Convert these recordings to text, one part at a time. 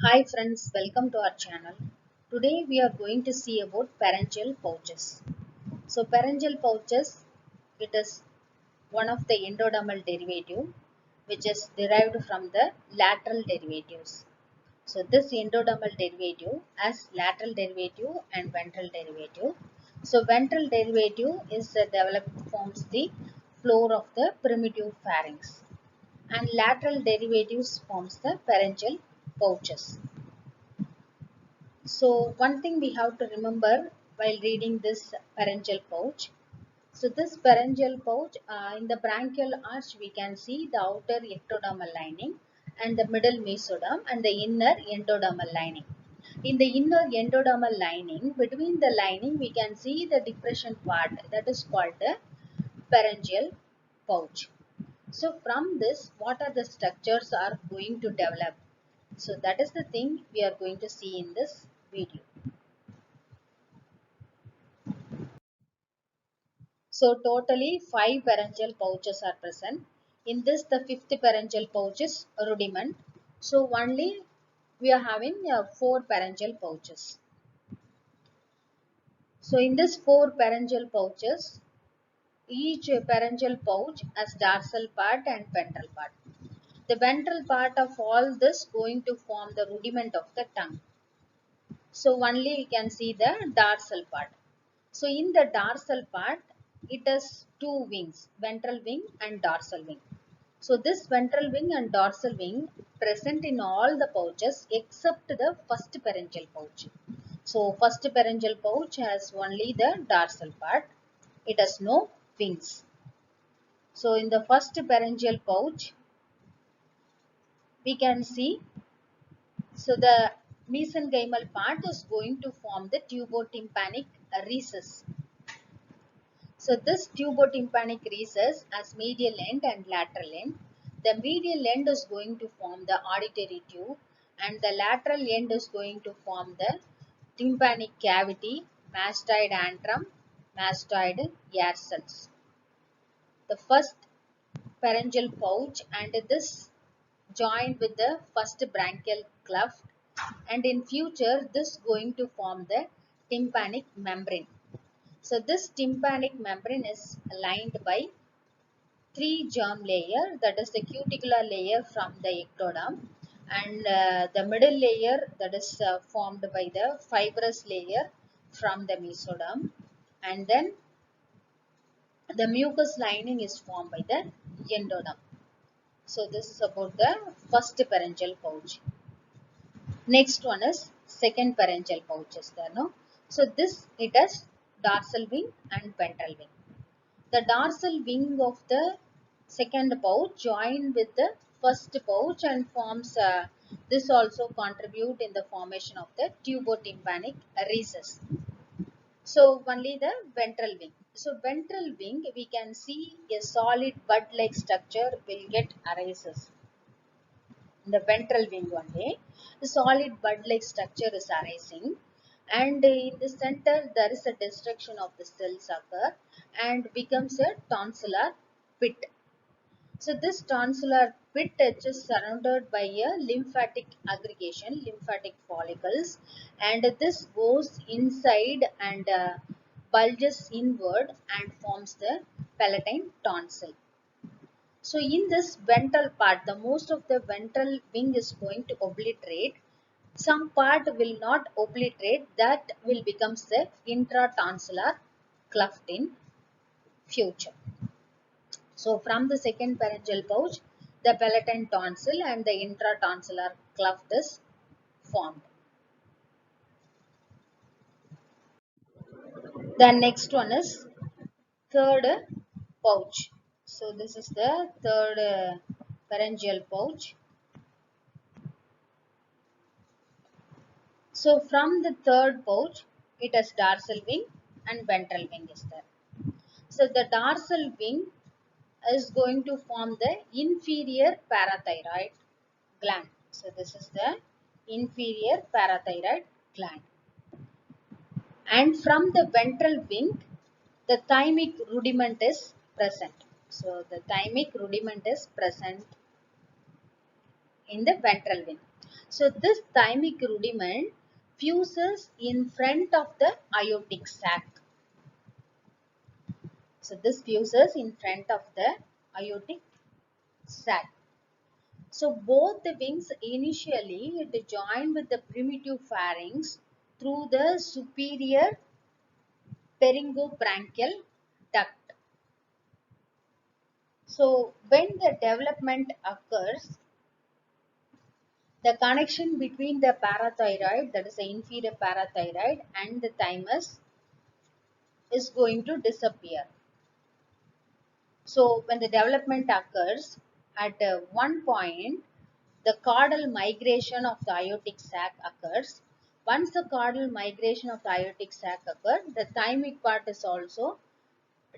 Hi friends, welcome to our channel. Today we are going to see about pharyngeal pouches. So pharyngeal pouches, it is one of the endodermal derivative which is derived from the lateral derivatives. So this endodermal derivative has lateral derivative and ventral derivative. So ventral derivative is developed forms the floor of the primitive pharynx and lateral derivatives forms the pharyngeal pouches. So one thing we have to remember while reading this pharyngeal pouch. So this pharyngeal pouch, in the branchial arch we can see the outer ectodermal lining and the middle mesoderm and the inner endodermal lining. In the inner endodermal lining, between the lining we can see the depression part that is called the pharyngeal pouch. So from this, what are the structures are going to develop? So that is the thing we are going to see in this video. So totally 5 pharyngeal pouches are present. In this the fifth pharyngeal pouch is rudiment. So only we are having 4 pharyngeal pouches. So in this 4 pharyngeal pouches, each pharyngeal pouch has dorsal part and ventral part. The ventral part of all this going to form the rudiment of the tongue. So only we can see the dorsal part. So in the dorsal part, it has two wings, ventral wing and dorsal wing. So this ventral wing and dorsal wing present in all the pouches except the first pharyngeal pouch. So first pharyngeal pouch has only the dorsal part. It has no wings. So in the first pharyngeal pouch, we can see, so the mesenchymal part is going to form the tubotympanic recess. So this tubotympanic recess has medial end and lateral end. The medial end is going to form the auditory tube and the lateral end is going to form the tympanic cavity, mastoid antrum, mastoid air cells. The first pharyngeal pouch and this joined with the first branchial cleft, and in future this going to form the tympanic membrane. So this tympanic membrane is lined by three germ layer, that is the cuticular layer from the ectoderm and the middle layer that is formed by the fibrous layer from the mesoderm, and then the mucous lining is formed by the endoderm. So this is about the first pharyngeal pouch. Next one is second pharyngeal pouch is there, no? So this it has dorsal wing and ventral wing. The dorsal wing of the second pouch join with the first pouch and forms this also contribute in the formation of the tubotympanic recess. So only the ventral wing. So ventral wing we can see a solid bud-like structure will get arises. In the ventral wing only, the solid bud-like structure is arising, and in the center there is a destruction of the cells occur and becomes a tonsillar pit. So this tonsillar pit is surrounded by a lymphatic aggregation, lymphatic follicles, and this goes inside and bulges inward and forms the palatine tonsil. So in this ventral part, the most of the ventral wing is going to obliterate. Some part will not obliterate, that will become the intratonsillar cleft in future. So from the second pharyngeal pouch, the palatine tonsil and the intratonsillar cleft is formed. The next one is third pouch. So this is the third pharyngeal pouch. So from the third pouch, it has dorsal wing and ventral wing is there. So the dorsal wing is going to form the inferior parathyroid gland. So this is the inferior parathyroid gland. And from the ventral wing, the thymic rudiment is present. So the thymic rudiment is present in the ventral wing. So this thymic rudiment fuses in front of the aortic sac. So this fuses in front of the aortic sac. So both the wings initially it join with the primitive pharynx through the superior peringobranchial duct. So when the development occurs, the connection between the parathyroid, that is the inferior parathyroid, and the thymus is going to disappear. So when the development occurs, at one point, the caudal migration of the aortic sac occurs. Once the caudal migration of the aortic sac occurs, the thymic part is also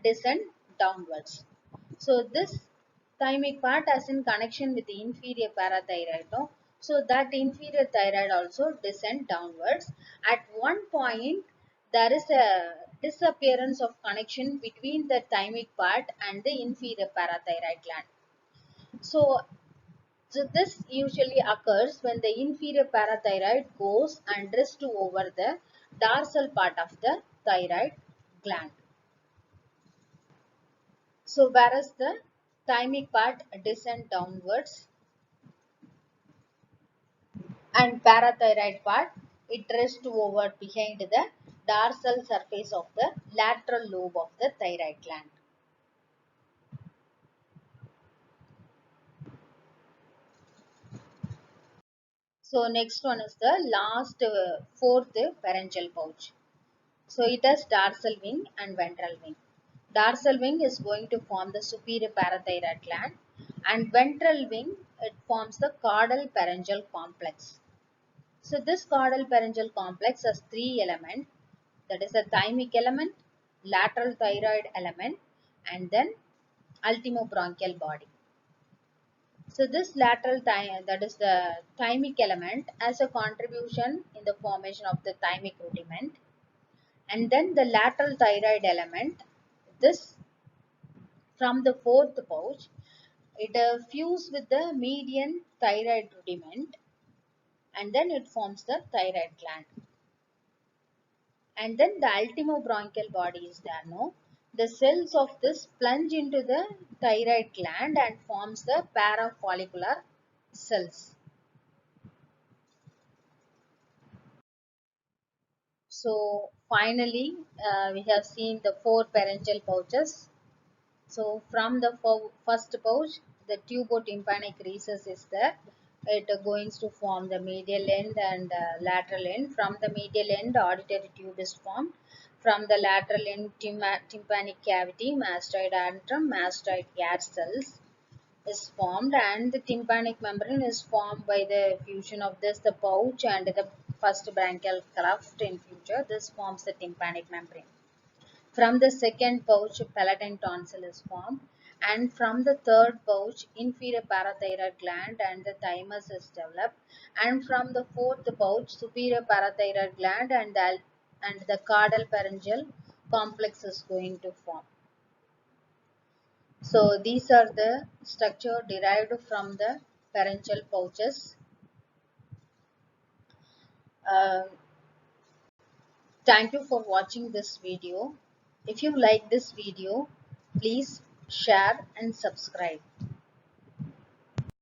descend downwards. So this thymic part is in connection with the inferior parathyroid. No? So that inferior thyroid also descend downwards. At one point, there is a disappearance of connection between the thymic part and the inferior parathyroid gland. So, so this usually occurs when the inferior parathyroid goes and rests over the dorsal part of the thyroid gland. So whereas the thymic part descend downwards and parathyroid part it rests over behind the dorsal surface of the lateral lobe of the thyroid gland. So next one is the last fourth pharyngeal pouch. So it has dorsal wing and ventral wing. Dorsal wing is going to form the superior parathyroid gland and ventral wing it forms the caudal pharyngeal complex. So this caudal pharyngeal complex has three elements, that is the thymic element, lateral thyroid element, and then ultimobronchial body. So this lateral that is the thymic element has a contribution in the formation of the thymic rudiment, and then the lateral thyroid element, this from the fourth pouch, it fuses with the median thyroid rudiment, and then it forms the thyroid gland. And then the ultimobronchial body is there. No, the cells of this plunge into the thyroid gland and forms the parafollicular cells. So finally we have seen the four pharyngeal pouches. So from the first pouch, the tubotympanic recess is there. It going to form the medial end and lateral end. From the medial end, auditory tube is formed. From the lateral end, tympanic cavity, mastoid antrum, mastoid air cells is formed, and the tympanic membrane is formed by the fusion of this, the pouch and the first branchial cleft in future. This forms the tympanic membrane. From the second pouch, palatine tonsil is formed, and from the third pouch, inferior parathyroid gland and the thymus is developed, and from the fourth pouch, superior parathyroid gland and the caudal pharyngeal complex is going to form. So these are the structure derived from the pharyngeal pouches. Uh, Thank you for watching this video. If you like this video, please share and subscribe.